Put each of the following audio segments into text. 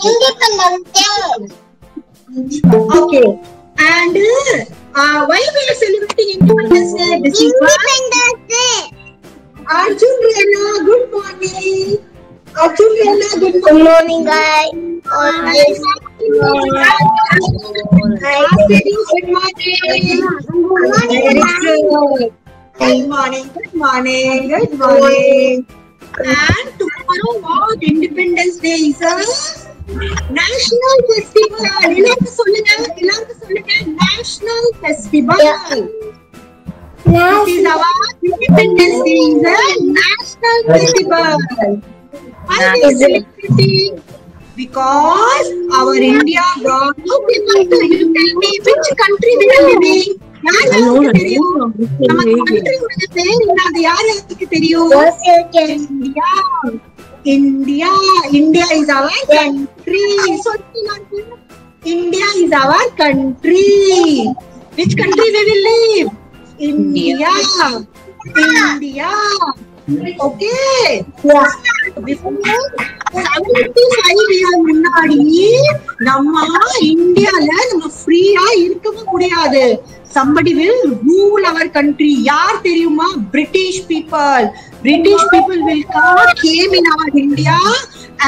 Independence Day. Okay. And why we are celebrating Independence Day? Independence Day. Arjun Rena, good morning. Arjun Rena, good morning, guys. Always. Good morning. And tomorrow, what? Independence Day is a national festival. National festival. It is our Independence Day is a national festival. Why we are celebrating? Because our India brought new people to you. Tell me which country we are living. யாருக்கு தெரியும்? நம்ம கண்ட்ரியோட பேர் என்ன? அது யாருக்கு தெரியும்? India. India. India is our country. India is our country. Which country we will live? India. India. Okay. Yeah. Before 75 years முன்னாடி நம்ம இந்தியால நம்ம ஃப்ரீயா இருக்கவே முடியாது. Somebody will rule our country. யார் தெரியுமா? British people. British people will came in our India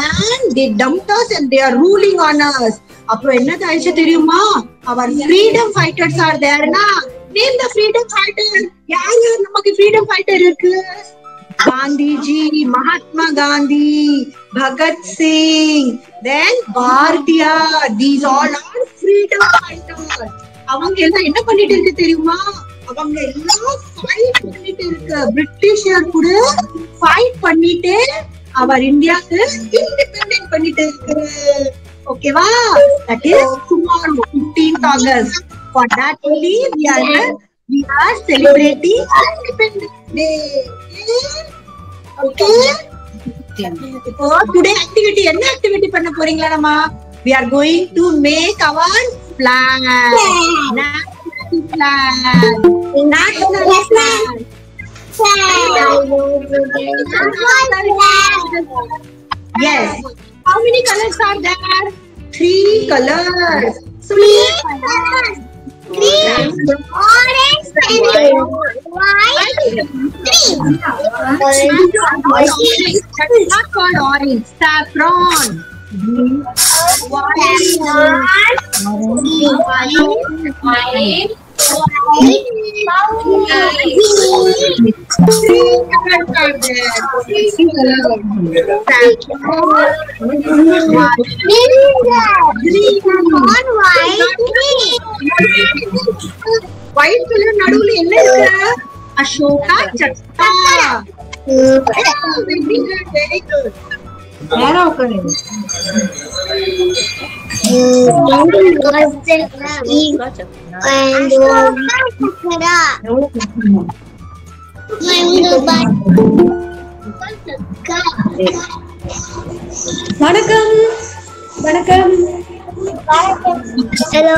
and they dumped us and they are ruling on us. அப்புறம் என்ன ஆயிடுச்சு தெரியுமா? Our freedom fighters are there na. Name the freedom fighter. யார் நமக்கு freedom fighter இருக்கு? Gandhiji, Mahatma Gandhi, Bhagat Singh, then Bhartiya. These all are freedom fighters. அவங்க எல்லாம் என்ன பண்ணிட்டு இருக்கு தெரியுமா? அவங்க எல்லாம் ஃபைட் பண்ணிட்டு இருக்கு. பிரிட்டிஷர் கூட ஃபைட் பண்ணிட்டு அவர் இந்தியாக்கு இண்டிபெண்டன்ட் பண்ணிட்டு இருக்கு. ஓகேவா? That is tomorrow 15th August. For that only we are celebrating Independence Day. Okay? இப்போ today activity என்ன activity பண்ண போறீங்களா நம்ம? We are going to make our flag. National flag. National flag. Yes. How many colors are there? 3 colors. 3 colors. Orange and white. 3. That's not called orange. Saffron. White. White color நடுவுல என்ன இருக்கு? Ashoka Chakra. Very good. நேரா உட்காருங்க. வணக்கம். வணக்கம். Hello.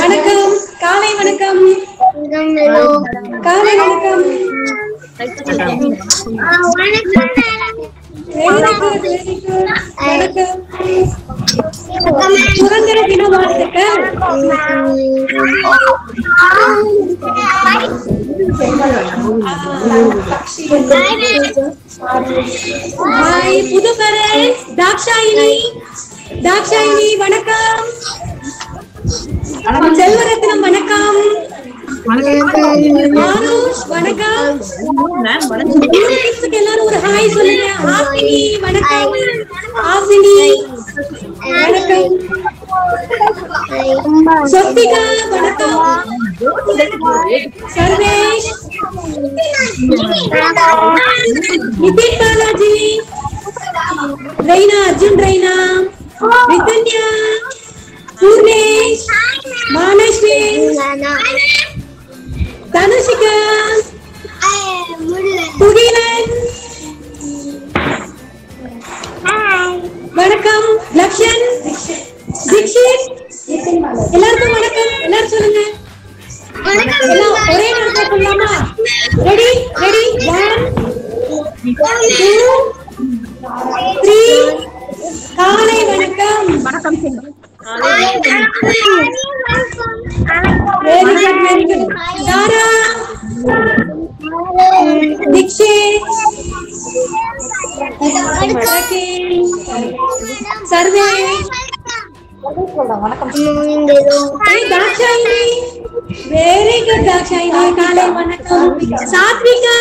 வணக்கம். காலை வணக்கம். ஹலோ. காலை வணக்கம். வணக்கம். சுதந்திர தின வாழ்த்துக்கள். ஹாய் புதுக்கரை தாக்ஷாயினி. தாக்ஷாயினி வணக்கம். செல்வரத்னம் வணக்கம். மானுஷ் வணக்கம். எல்லாரும் ஒரு ஹாய் சொல்லுங்க. ஆசினி வணக்கம். ஆசினி வணக்கம். சொத்திகா வணக்கம். சர்வேஷ். நிதின் பாலாஜி. ரெய்னா அர்ஜுன் ரெய்னா. ரிதன்யா. பூர்ணேஷ். மானஸ்ரீ. தனுஷிகா. புகிலன். வணக்கம். லக்ஷன். தீக்ஷித். எல்லாருக்கும் வணக்கம். எல்லாரும் சொல்லுங்க. எல்லாம் ஒரே நேரத்துல சொல்லலாமா? Ready ready 1 3. காலை வணக்கம். வணக்கம் Very good, very good. Dara, Dikshit, Sarve, hey Dakshayini, very good Dakshayini, காலை வணக்கம். Satvika,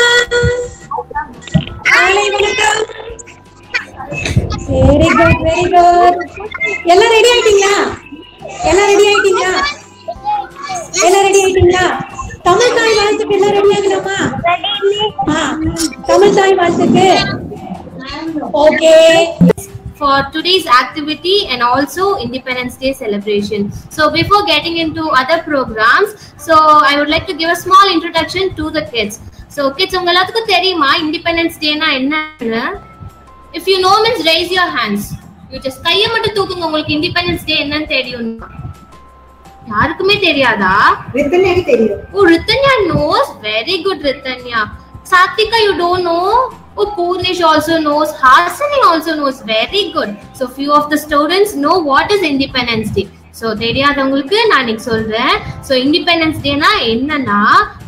காலை வணக்கம். Very good, very good. எல்லாம் ரெடி ஆயிட்டீங்களா? எல்லாம் ரெடி ஆயிட்டீங்களா? எல்லாம் ரெடி ஆயிட்டீங்களா? தமிழ் தாய் வாழ்த்துக்கு எல்லாம் ரெடி ஆகலாமா? தமிழ் தாய் வாழ்த்துக்கு. Okay. For today's activity and also Independence Day celebration. So before getting into other programs, so I would like to give a small introduction to the kids. So kids, உங்க எல்லாத்துக்கும் தெரியுமா Independence Day னா என்னன்னு? If you know means raise your hands. You just கையை மட்டும் தூக்குங்க உங்களுக்கு Independence Day என்னன்னு தெரியும். யாருக்குமே தெரியாதா? ரித்தன்யாக்கு தெரியும். Oh, Ritanya knows. Very good, Ritanya. Satvika, you don't know? Oh, Purnish also knows. Hasani also knows. Very good. So few of the students know what is Independence Day. So தெரியாதவங்களுக்கு நான் இன்னைக்கு சொல்றேன். So Independence Day னா என்னன்னா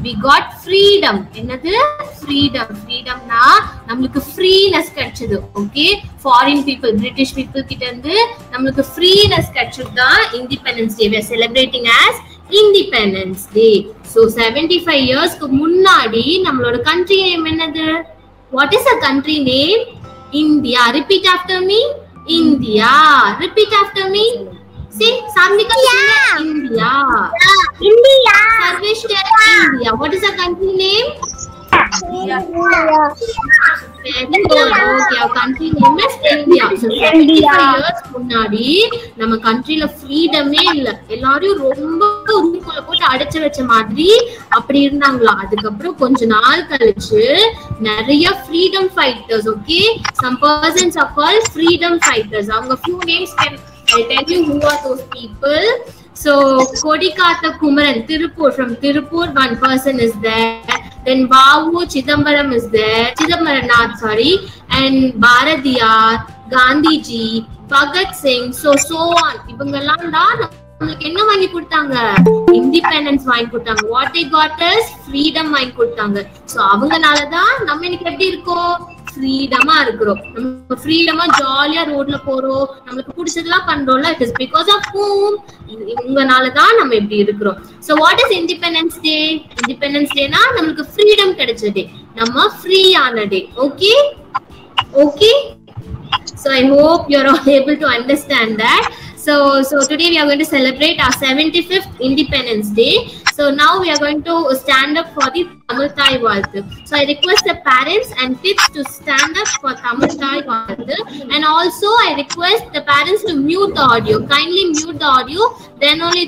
we got freedom. என்னது? Freedom. Freedomனா நமக்கு freeness கிடைச்சது. Okay, foreign people, British people கிட்ட இருந்து நமக்கு ஃப்ரீனஸ் கிடைச்சது தான் Independence Day. We are celebrating as Independence Day. So 75 yearsக்கு முன்னாடி நம்மளோட country name என்னது? What is a country name? India. Repeat after me. India. Repeat after me. See, Samnika, India. India. Sarvesh, India. What is our country name? India. Very good. Okay, our country name is India. So 75 years முன்னாடி நம்ம கண்ட்ரில ஃப்ரீடமே இல்ல. எல்லாரும் ரொம்ப உருக்குள்ள போட்டு அடைச்சு வச்ச மாதிரி அப்படி இருந்தாங்களா. அதுக்கப்புறம் கொஞ்ச நாள் கழிச்சு நிறைய freedom fighters, okay, some persons are called freedom fighters. அவங்க few names can I'll tell you who are those people. So Kodikata Kumaran, Tirupur, from Tirupur one person is there. Then Vavu Chidambaram is there. Chidambaranath, sorry. And Bharatiyar, Gandhiji, Bhagat Singh, so on. இவங்கெல்லாம் தான் நமக்கு என்ன வாங்கி கொடுத்தாங்க? Independence வாங்கி கொடுத்தாங்க. What they got is freedom வாங்கி கொடுத்தாங்க. So அவங்கனால தான் நம்ம இன்னைக்கு எப்படி இருக்கோம்? ஃப்ரீடமா இருக்கிறோம். நம்ம ஃப்ரீடமா ஜாலியா ரோட்ல போறோம், நமக்கு பிடிச்சதெல்லாம் பண்றோம்ல. It is because of whom? இவங்கனால தான் நம்ம இப்படி இருக்கிறோம். So what is Independence Day? Independence Dayனா நமக்கு ஃப்ரீடம் கிடைச்ச டே, நம்ம ஃப்ரீ ஆன day. Okay okay. So I hope you're all able to understand that. So today we are going to celebrate our 75th Independence Day. So now we are going to stand up for the Tamil Thai Valthu. So I request the parents and kids to stand up for Tamil Thai Valthu. And also I request the parents to mute the audio. Kindly mute the audio. Then only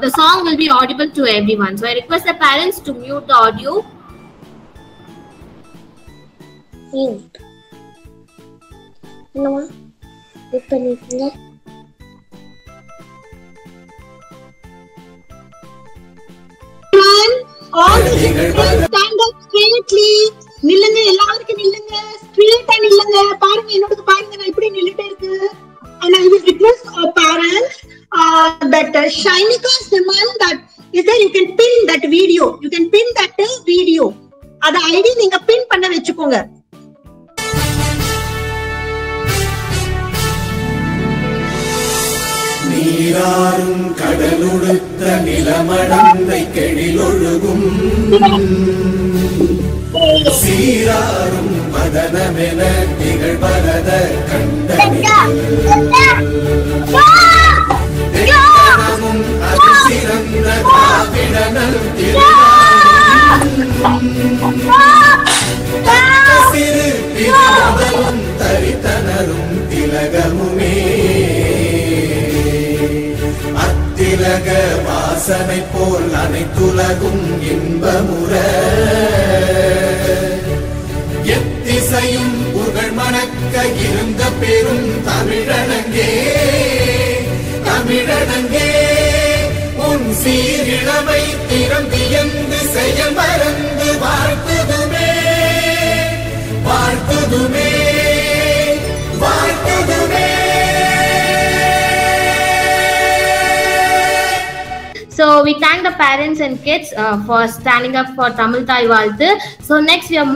the song will be audible to everyone. So I request the parents to mute the audio. என்னமா wait பண்ணிருக்கீங்க? All the students stand up straightly. நில்லுங்க, எல்லாரும் நில்லுங்க, ஸ்ட்ரெயிட்டா நில்லுங்க. பாருங்க, என்னோட பாருங்க, நான் இப்படி நின்னுட்டே இருக்கு. And I will request our parents that Shainika Siman, that is there, you can pin that video. You can pin that video. அத ஐடி நீங்க பின் பண்ண வெச்சுக்கோங்க. நீராறும் கடலுடுத்த நிலமடந்தை கெழிலொழுகும் சீராறும் மதனமென திகழ்வரத கண்டனில் அது சிறந்த காவிடனல் சிறு திலகமும் தரித்தனரும் திலகமுமே அத்திலக வாசனை போல் அனைத்துலகும் இன்பமுற எத்திசையும் புகழ் மணக்க இருந்த பெரும் தமிழனங்கே தமிழனங்கே உன் சீரிழமை திறந்தியந்து செயல் மறந்து வாழ்த்துதுமே வாழ்த்து வாழ்த்துதுமே வாழ்த்துதுமே. So we thank the parents and kids for standing up for Tamil Thai Valthu. So next we are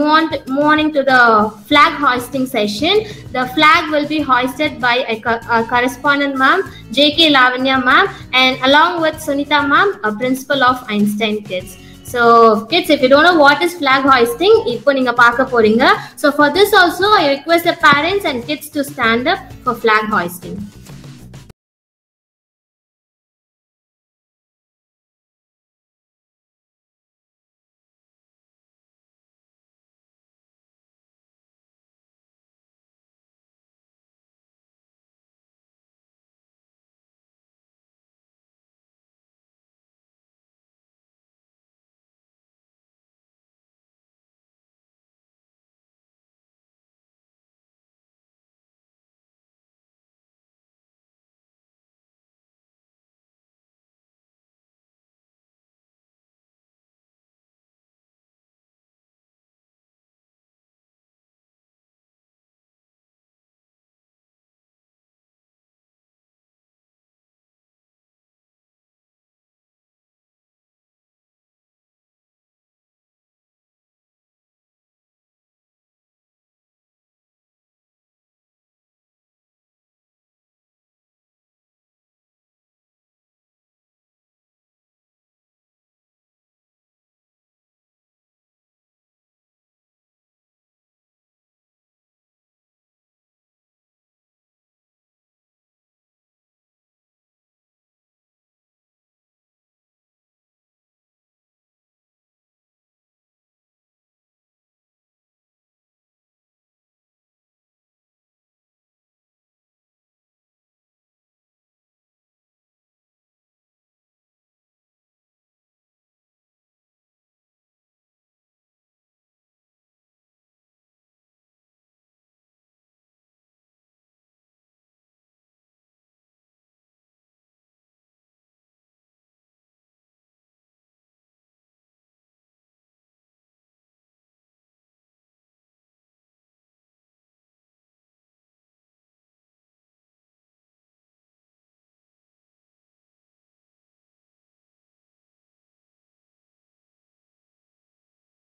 moving to the flag hoisting session. The flag will be hoisted by a correspondent ma'am, JK Lavanya ma'am, and along with Sunita ma'am, a principal of Einstein Kids. So kids, if you don't know what is flag hoisting, ipo neenga paaka poringa. So for this also I request the parents and kids to stand up for flag hoisting.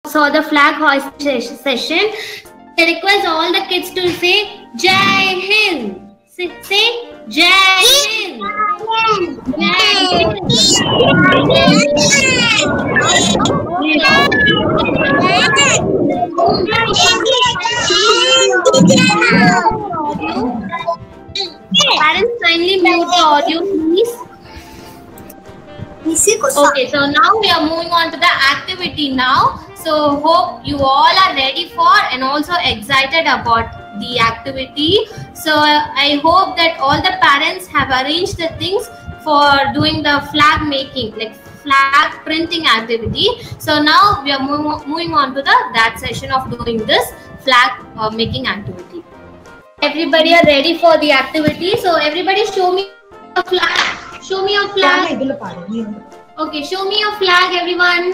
So the flag hoisting session, I request all the kids to say Jai Hind. Say Jai Hind. Jai Parents, kindly mute the audio, please. Okay, so now we are moving on to the activity now. So hope you all are ready for and also excited about the activity. So I hope that all the parents have arranged the things for doing the flag making, like flag printing activity. So now we are moving on to that session of doing this flag making activity. Everybody are ready for the activity. So everybody show me a flag. Show me your flag. Okay, show me your flag, everyone.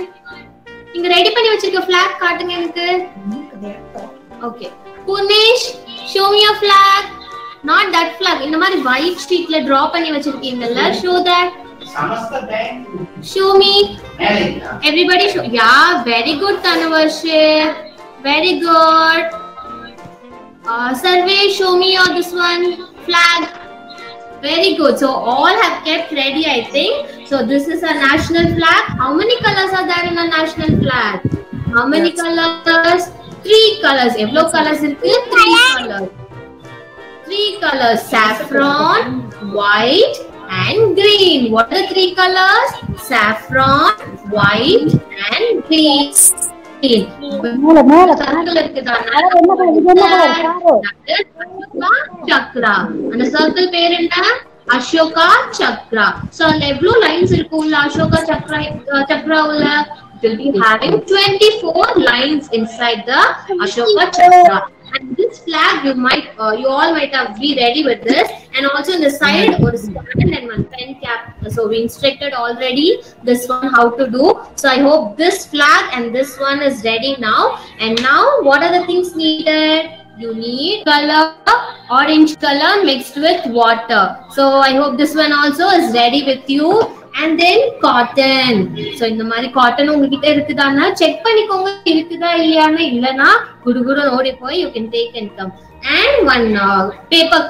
நீங்க ready பண்ணி வச்சிருக்க flag காட்டுங்க எனக்கு. Okay. Punish, show me your flag. Not that flag. இந்த மாதிரி white sheetல draw பண்ணி வச்சிருக்கீங்கல்ல. Show that. Samasta bank. Show me. Everybody show. Yeah, very good, Tanvarship. Very good. Survey, show me your this one flag. Very good. So all have kept ready, I think. So this is a national flag. How many colors are there in a national flag? How many colors? 3 colors. Evlo colors irukku? 3 colors. 3 colors: saffron, white, and green. What are the 3 colors? Saffron, white, and green. Chakra. And the circle pair in Ashoka Chakra. So on the blue lines Ashoka Chakra will be having 24 lines inside the Ashoka Chakra. And this flag you all might have be ready with this, and also on the side or stand and one pen cap. So we instructed already this one how to do. So I hope this flag and this one is ready now. And now what are the things needed? you need color, orange color mixed with water. So I hope this one also is ready with you. And then cotton. So இந்த மாதிரி cotton உங்ககிட்ட இருக்குதான்னா check பண்ணிக்கோங்க இருக்குதா இல்லையான்னு. இல்லனா குடுகுடு ஓடி போய் you can take and come. And one paper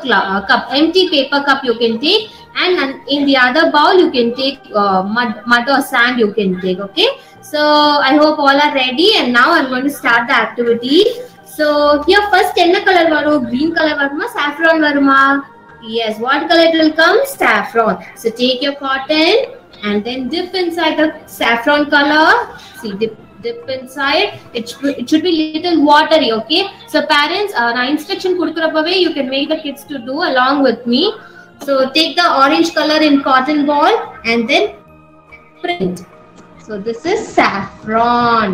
cup, empty paper cup you can take, and in the other bowl you can take mud or sand you can take. Okay, so I hope all are ready, and now I'm going to start the activity. So here first enna color varum? Green color varuma, saffron varuma? Yes, what color it will come? Saffron. So take your cotton and then dip inside the saffron color. See, dip inside. It should be little watery. Okay, so parents, na instruction kudukrapave you can make the kids to do along with me. So take the orange color in cotton ball and then print. So this is saffron.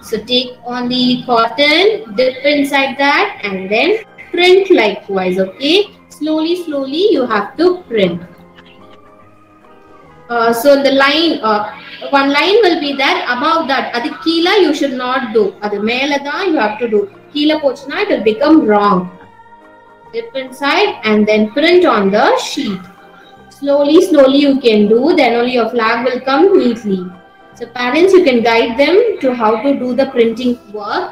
So take on the cotton, dip inside that, and then print likewise. Okay, slowly you have to print. So the line, one line will be there. Above that, adi keela you should not do. Adi mela da you have to do. Keela pochna it will become wrong. Dip inside and then print on the sheet. Slowly you can do. Then only your flag will come neatly. So parents, you can guide them to how to do the printing work.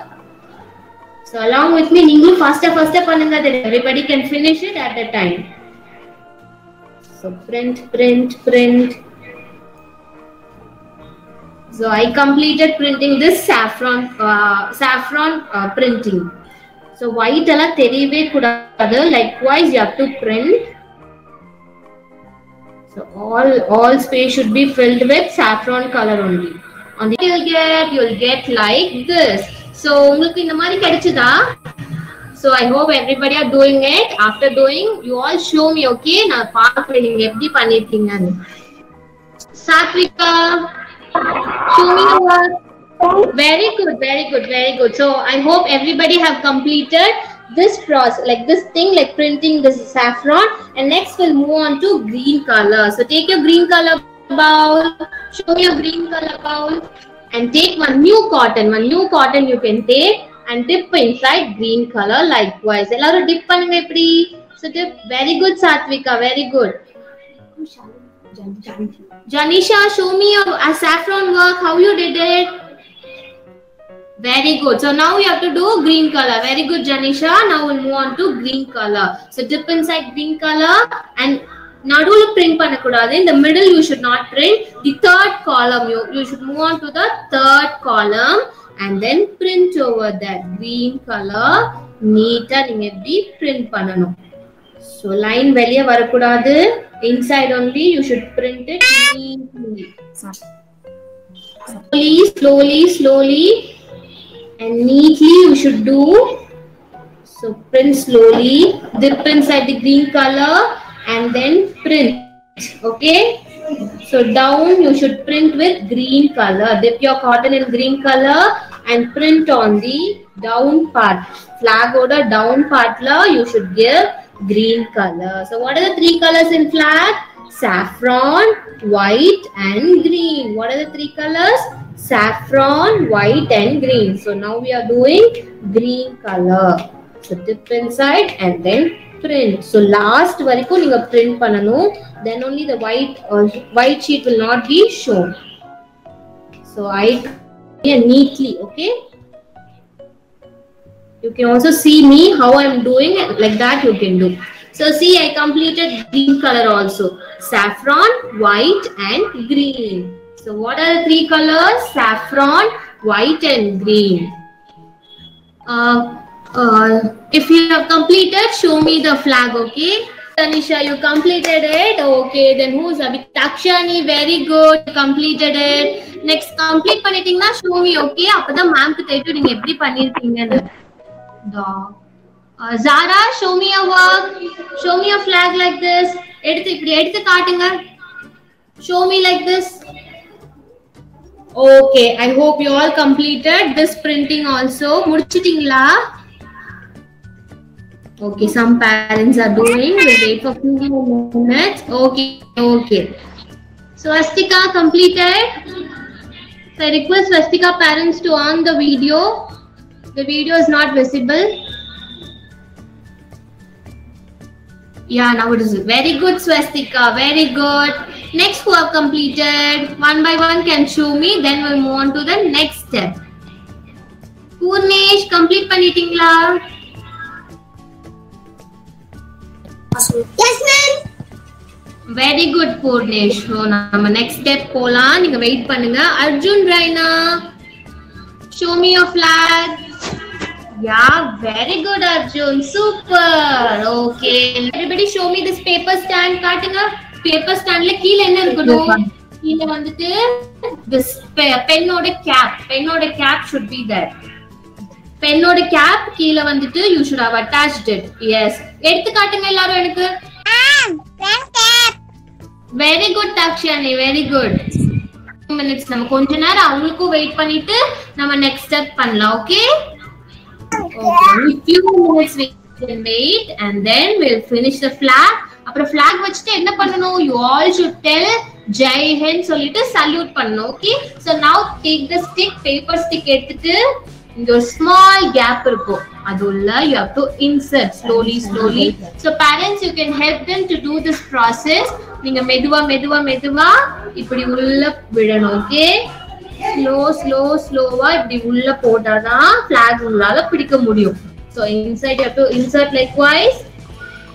So along with me, neengu faster pannunga, then everybody can finish it at a time. So print. So I completed printing this saffron printing. So white alla theriyave kudadu. Likewise, you have to print. So all space should be filled with saffron color only. On the you'll get like this. So உங்களுக்கு இந்த மாதிரி கிடைச்சதா? So I hope everybody are doing it. After doing, you all show me, okay? நான் பார்க்கிறேன் நீங்க எப்படி பண்ணிருக்கீங்கன்னு. Satvika, show me your work. Very good. So I hope everybody have completed this process, like this thing, like printing this saffron, and next we'll move on to green color. So take your green color bowl, show your green color bowl, and take one new cotton you can take and dip inside green color likewise. Ellaru dip pannunga eppadi? So dip. Very good, Satvika, very good. Janisha, show me your saffron work, how you did it. Very good. So now you have to do green color. Very good, Janisha. Now we'll move on to green color. So dip inside green color and nadula print panakudadu. In the middle you should not print. The third column you should move on to the third column and then print over that green color. Neat ah neenga eppadi print pananum. So line veliya varakudadu. Inside only you should print it neatly. Slowly. And neatly you should do. So print slowly, dip inside the green color and then print. Okay, so down you should print with green color. Dip your cotton in green color and print on the down part. Flag order down part la you should give green color. So what are the three colors in flag? Saffron, white and green. What are the three colors? Saffron, white and green. So now we are doing green color. So dip inside and then print. So last varaiku neenga print pananum, then only the white sheet will not be shown. So I neatly, okay? You can also see me how I am doing it, like that you can do. So see, I completed green color also. Saffron, white and green. So what are the three colors? Saffron, white and green. If you have completed, show me the flag, okay? Tanisha, you completed it. Okay, then who's Takshani? Very good, completed it. Next, complete பண்ணிட்டீங்கன்னா show me, okay? அப்பதான் ma'am க்கு தெரியும் நீங்க எப்படி பண்ணிருக்கீங்கன்னு. Zara, show me your work. Show me your flag like this. எடுத்து காட்டுங்க. Show me like this. Okay, I hope you all completed this printing also. முடிச்சிட்டீங்களா? Okay, some parents are doing. We'll wait for few minutes. Okay. So Astika completed. So I request Astika parents to on the video. The video is not visible. Yeah, now it is very good, Swastika. Very good. Next who have completed. One by one can show me. Then we'll move on to the next step. Purnesh, complete பண்ணிட்டீங்களா? Yes, ma'am. Very good, Purnesh. So நம்ம next step போலாம். நீங்க wait பண்ணுங்க. Arjun Raina, show me your flag. Yeah, very good, Arjun. Super. Okay. Everybody show me this paper stand. காட்டுங்க. Paper standல கீழ என்ன இருக்கணும்? கீழ வந்துட்டு this penோட cap should be there. Penோட cap கீழ வந்துட்டு you should have attached it. Yes. எடுத்து காட்டுங்க எல்லாரும் எனக்கு. Very good, Takshani. Very good. Minutes நம்ம கொஞ்ச நேரம் அவங்களுக்கும் வெயிட் பண்ணிட்டு நம்ம next step பண்ணலாம். Okay? Okay, few minutes we can wait and then we'll finish the flag. அப்புறம் flag வச்சிட்டு என்ன பண்ணனும்? You all should tell Jai Hind சொல்லிட்டு salute பண்ணனும். Okay? So now take the stick, paper stick எடுத்துட்டு இங்க ஒரு small gap இருக்கும். அதுள்ள you have to insert slowly. So parents, you can help them to do this process. நீங்க மெதுவா இப்படி உள்ள விடணும். Okay? ஸ்லோவா இப்படி உள்ள போட்டாதான் flag உங்களால பிடிக்க முடியும். So inside you have to insert likewise.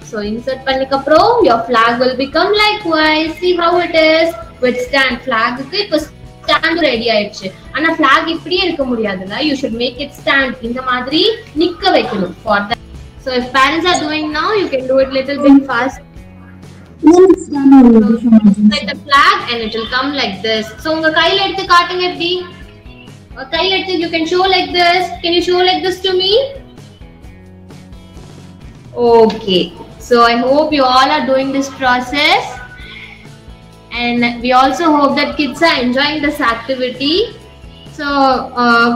So insert பண்ணதுக்கு அப்புறம் your flag will become likewise. See how it is with stand. Flag க்கு இப்ப stand ரெடி ஆயிடுச்சு. ஆனா flag இப்படியே இருக்க முடியாதுல. You should make it stand. இந்த மாதிரி நிக்க வைக்கணும் for that. So if parents are doing now, you can do it little bit fast. Set the flag and it will come like this. So unga கையில எடுத்து காட்டுங்க எப்படி? கையில எடுத்து you can show like this. Can you show like this to me? Okay. So I hope you all are doing this process. And we also hope that kids are enjoying this activity. So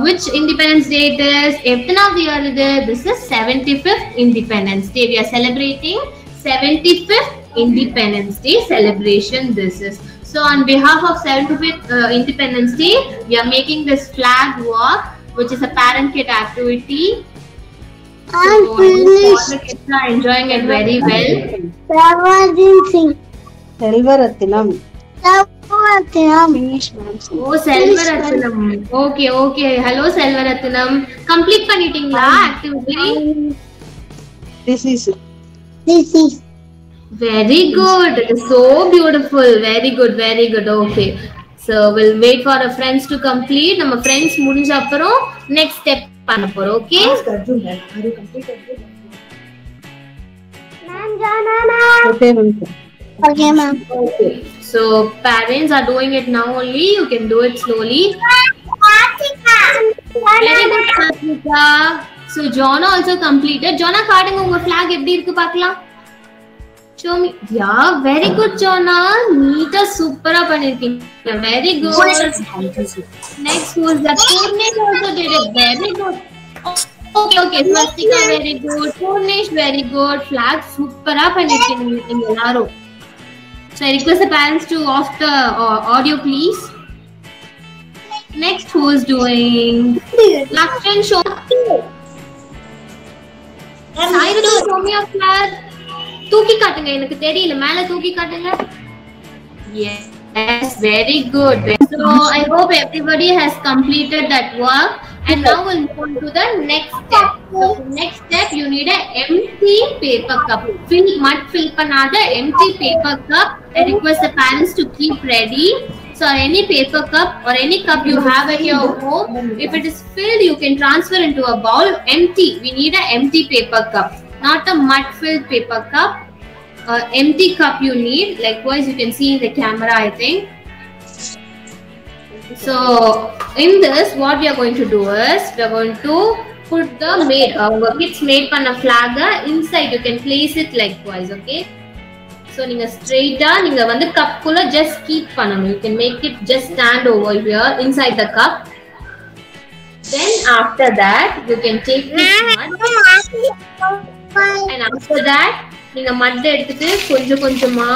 which Independence Day it is? Eftanav year it is? This is 75th Independence Day. We are celebrating 75th Independence Day celebration. This is. So on behalf of 75th Independence Day, we are making this flag walk, which is a parent-kid activity. So all the kids are enjoying it very well. Selvarathinam. Oh, Selvarathinam. Okay. Hello, Selvarathinam. Complete பண்ணிட்டீங்களா activity? This is. Very good. It is so beautiful. Very good. Okay. So we'll wait for our friends to complete. நம்ம friends முடிஞ்ச அப்புறம் next step பண்ண போறோம். Okay? Okay, ma'am. Okay. So parents are doing it now only. You can do it slowly. Very good, Satvika. So Jonna also completed. Jonna, காட்டுங்க உங்க flag எப்படி இருக்கு பார்க்கலாம். Show me. Yeah, very good, Jonna. Neat-ஆ சூப்பரா பண்ணிருக்கீங்க. Very good. Next was that Purnesh also did it. Very good. Okay. Swastika, very good. Purnesh, very good. Flag சூப்பரா பண்ணிருக்கீங்க எல்லாரும். So I request the parents to off the audio, please. Next, who is doing? Lakshan, show. Sairaju, show me your flag. தூக்கி காட்டுங்க, எனக்கு தெரியல, மேல தூக்கி காட்டுங்க. Yes, very good. So I hope everybody has completed that work. And now we'll move on to the next step. So next step, you need an empty paper cup. Mud fill panada empty paper cup. I request the parents to keep ready. So any paper cup or any cup you have at your home, if it is filled, you can transfer into a bowl. Empty. We need an empty paper cup, not a mud filled paper cup. Empty cup you need. Likewise, you can see in the camera, I think. So in this, what we are going to do is we are going to put the kids made panna flag inside. You can place it likewise. Okay. So நீங்க straight-ஆ நீங்க வந்து cup குள்ள just keep பண்ணனும். You can make it just stand over here inside the cup. Then after that, you can take this mud. And after that, நீங்க mud எடுத்துட்டு கொஞ்சமா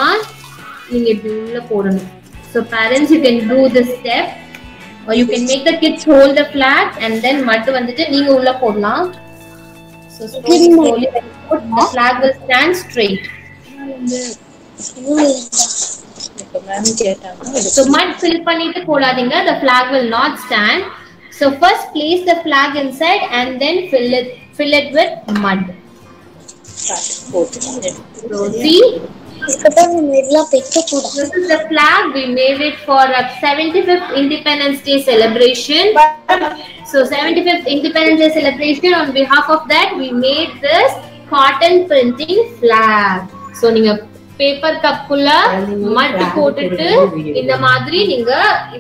நீங்க இப்படி உள்ள போடணும். So parents, you can do this step. or you can make the kids hold the flag and then mud வந்துட்டு நீங்க உள்ள போடலாம். So slowly the flag will stand straight. So mud fill பண்ணிட்டு போடாதீங்க, the flag will not stand. So first place the flag inside and then fill it with mud. So see, this is the flag. We made it for a 75th Independence Day celebration. So 75th Independence Day celebration, on behalf of that we made this cotton printing flag. So நீங்க paper கப்புல மட் போட்டுட்டு இந்த மாதிரி நீங்க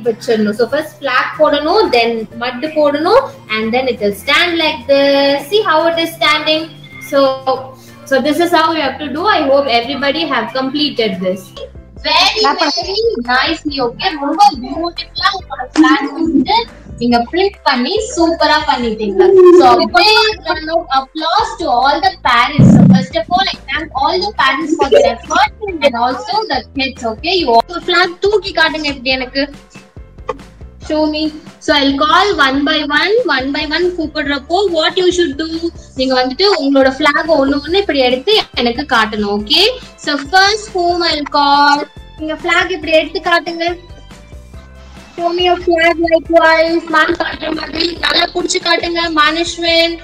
வச்சிரணும். So first flag போடணும், then mud போடணும், and then it will stand like this. See how it is standing. So this is how you have to do. I hope everybody have completed this. Very nicely. Okay, ரொம்ப பியூட்டிஃபுல்லா உங்க flag வந்து நீங்க print பண்ணி சூப்பரா பண்ணிட்டீங்க. So big round of applause to all the parents. So first of all, I thank all the parents for their effort and also the kids. Okay, you also flag தூக்கி காட்டுங்க எப்படி எனக்கு. Show me. So I'll call one by one கூப்பிடுறப்போ what you should do, நீங்க வந்துட்டு உங்களோட flag ஒண்ணு இப்படி எடுத்து எனக்கு காட்டணும். Okay, so first whom I'll call, நீங்க flag இப்படி எடுத்து காட்டுங்க. Show me your flag likewise. man காட்டுற மாதிரி நல்லா புடிச்சு காட்டுங்க. மானஷ்வன்.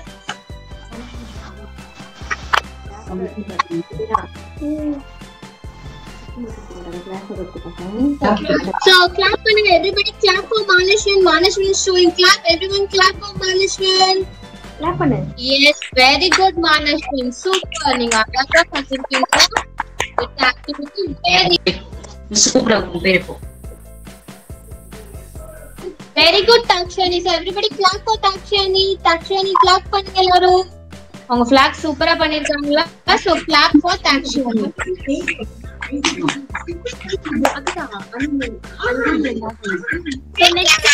So clap பண்ணுங்க, everybody clap for Manashwan. Manashwan is showing clap. Everyone clap for Manashwan. clap பண்ணு. Yes, very good Manashwan. Super. நீங்க அழகா பண்ணிருக்கீங்க. This activity very very good Takshani. So everybody clap for Takshani. Takshani clap பண்ணுங்க எல்லாரும். அவங்க flag சூப்பரா பண்ணிருக்காங்களா? So clap for Takshani. So next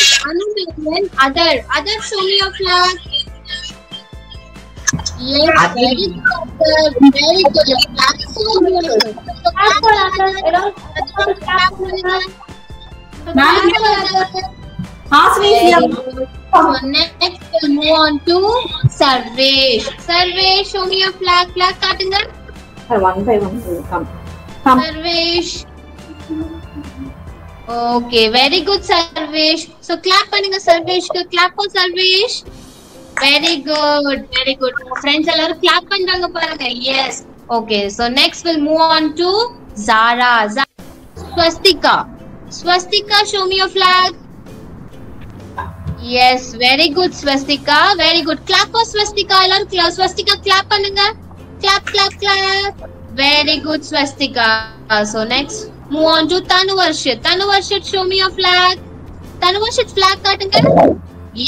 other show me your flag. Yes, very good. Very good. Flag is so beautiful. So next we'll move on to Sarvesh. Sarvesh, show me your flag. Flag காட்டுங்க. One by one will come. Sarvesh. Okay, very good Sarvesh. So clap பண்ணுங்க Sarvesh. Clap for Sarvesh. Very good, very good. Friends எல்லாரும் clap பண்றாங்க பாருங்க. Yes. Okay, so next we'll move on to Zara. Swastika. Swastika, show me your flag. Yes, very good Swastika. Very good. Clap for Swastika. எல்லாரும் Swastika clap பண்ணுங்க. Clap, clap, clap. Very good Swastika. So next move on to Tanuvarshit. Tanuvarshit, show me your flag. Tanuvarshit flag காட்டுங்க.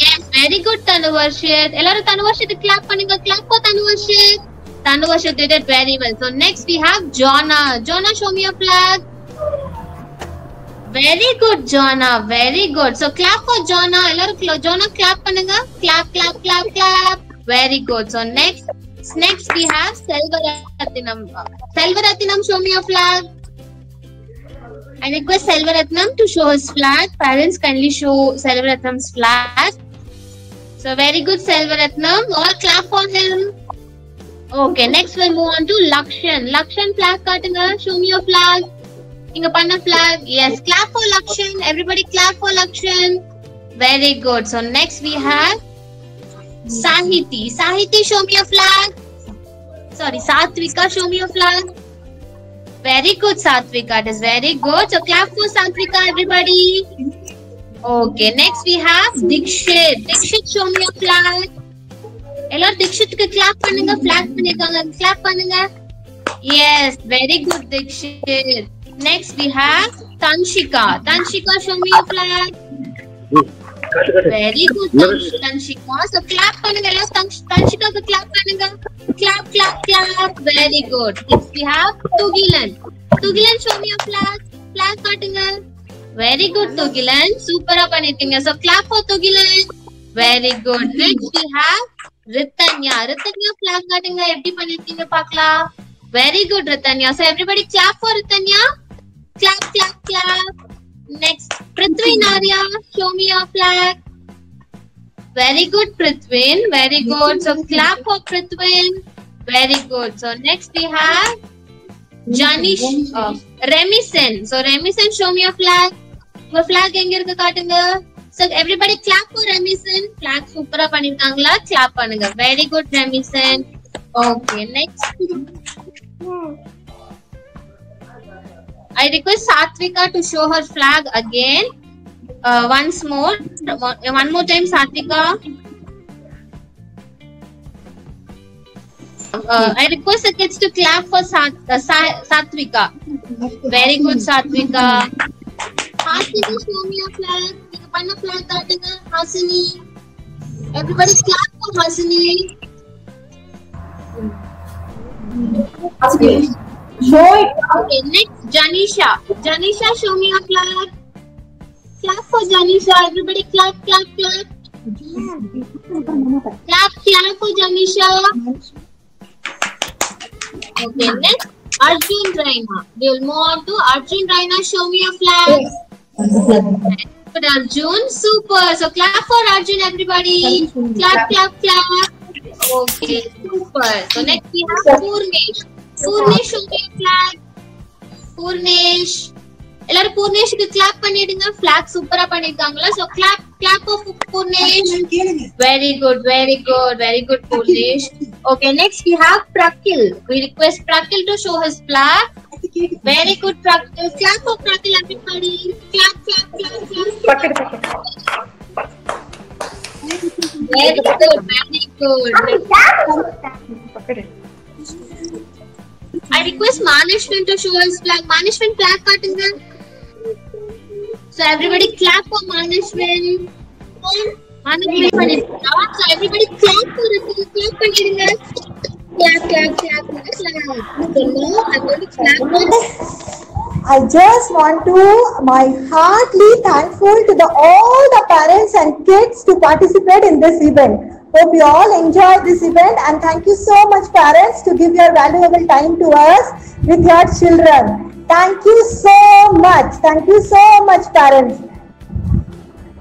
Yes, very good Tanuvarshit. எல்லாரும் Tanuvarshit clap பண்ணுங்க. Clap for Tanuvarshit. Tanuvarshit did it very well. So next we have Jonna. Jonna, show me your flag. Very good Jonna. Very good. So clap for Jonna. எல்லாரும் Jonna clap பண்ணுங்க. Clap, clap, clap, clap. Very good. So next we have Selvaratnam. Selvaratnam, show me your flag. I request Selvaratnam to show his flag. Parents kindly show Selvaratnam's flag. So very good Selvaratnam. All clap for him. Okay, next we'll move on to Lakshan. Lakshan flag katunga. Show me your flag. Inga panna flag. Yes, clap for Lakshan. Everybody clap for Lakshan. Very good. So next we have Sahiti. Sahiti, show me your flag. Sorry, Satvika, show me your flag. Very good, Satvika. It is very good. So clap for Satvika, everybody. Okay, next we have Dikshit. Dikshit, show me your flag. Hello, Dikshit ku clap பண்ணுங்க. Flag பண்ணிருக்காங்க. Clap பண்ணுங்க. Yes, very good, Dikshit. Next we have Tanshika. Tanshika, show me your flag. Very good, Tanshika. So clap பண்ணுங்க. Hello, Tanshika ku clap பண்ணுங்க. Clap, clap, clap. Very good. Next we have Tugilan. Tugilan, show me your flag. Flag காட்டுங்க. Very good, Tugilan. Super பண்ணிருக்கீங்க. So clap for Tugilan. Very good. Next we have Ritanya. Ritanya, flag காட்டுங்க. எப்படி பண்ணிருக்கீங்க பார்க்கலாம். Very good, Ritanya. So everybody clap for Ritanya. Clap, clap, clap. Next, Prithvin Arya, show me your flag. Very good, Prithvin. Very good. So clap for Prithvin. Very good. So next we have Janish, Remisen. So Remisen, show me your flag. Your flag enga irukku kaatunga. So everybody clap for Remisen. Flag super ah pannirukangala. Clap pannunga. Very good, Remisen. Okay, next. I request Satvika to show her flag again. Once more. One more time, Satvika. I request the kids to clap for Satvika. Very good, Satvika. Hasini, show me your flag. You panna flag kaatunga. Hasini. Everybody clap for Hasini. Show it. Okay, next, Janisha. Janisha, show me your flag. Clap for Janisha. Everybody clap, clap, clap. Clap, clap for Janisha. Okay, next, Arjun Raina. We will move on to Arjun Raina. Show me your flag. Good, Arjun. Super. So clap for Arjun, everybody. Clap, clap, clap. Okay, super. So next we have Purnesh. Purnesh, show me your flag. Purnesh. எல்லாரும் பூர்ணேஷ்க்கு clap பண்ணிடுங்க. flag சூப்பரா பண்ணிருக்காங்களா? So clap for Purnesh. Very good, very good, very good, Purnesh. Okay, next we have Prakil. We request Prakil to show his flag. Very good, Prakil. Clap for Prakil, everybody. Clap, clap, clap, clap. Very good, very good. I request Manishwan to show his flag. Manishwan, flag kaatunga. So everybody clap for Manishwan. Manishwan panirukka. So everybody clap for it. Clap pannirunga. Clap, clap, clap, clap. So now I'm going to clap for I just want to heartily thankful to all the parents and kids to participate in this event. Hope you all enjoyed this event, and thank you so much, parents, to give your valuable time to us with your children. Thank you so much. Thank you so much, parents.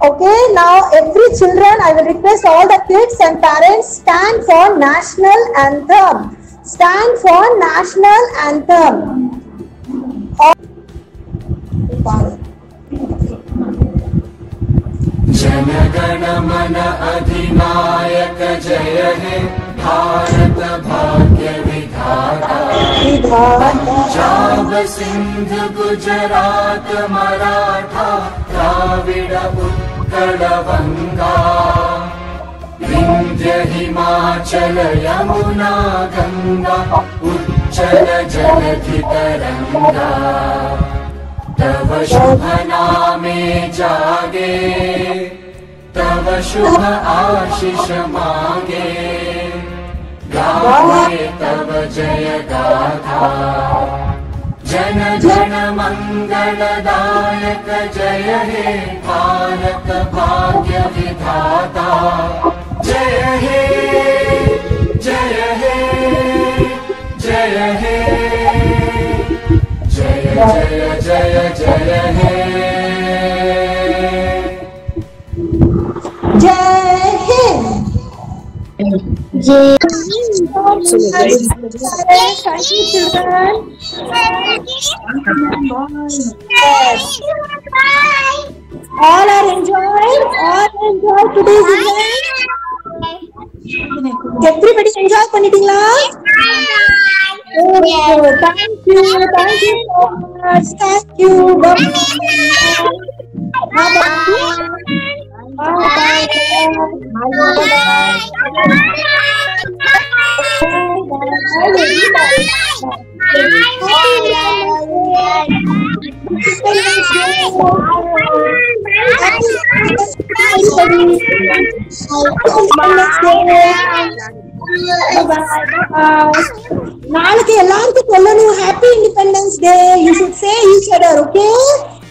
Okay, now every children, I will request all the kids and parents stand for national anthem. Stand for national anthem. Jana Gana मन अधिनायक जय हे भारत भाग्य विधाता पंजाब सिंध गुजरात मराठा द्राविड उत्कल गंगा विंध्य हिमाचल यमुना गंगा उच्चल जलधि तरंगा तव शुभ नामे जागे तव शुभ आशीष मांगे गावे तव जय गाथा जन जन मंगलदायक जय हे भारत भाग्य विधाता जय हे जय हे जय हे जय जय जय जय हे जय हिंद. जय Thank you, children. All are enjoying today's event. Everybody enjoy பண்ணிட்டீங்களா? Oh, thank you so much. Thank you. Bye நாளைக்கு எல்லாருக்கும் சொல்லணும் happy independence day. You should say each other, okay?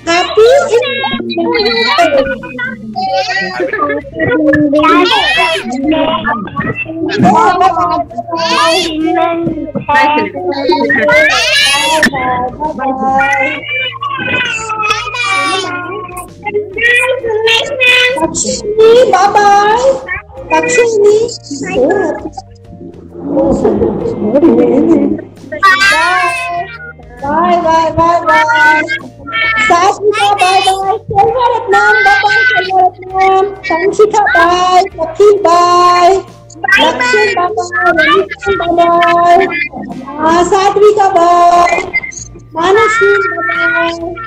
Happy Independence Day. Lakshmi, bye bye. Lakshmi, bye bye bye bye. Sashika, bye bye. Selvaratnam, bye bye. Selvaratnam. Sanshika, bye. Akhil, bye. Lakshmi, bye bye. Ramesh, bye bye. Satvika, bye. Manashri, bye bye.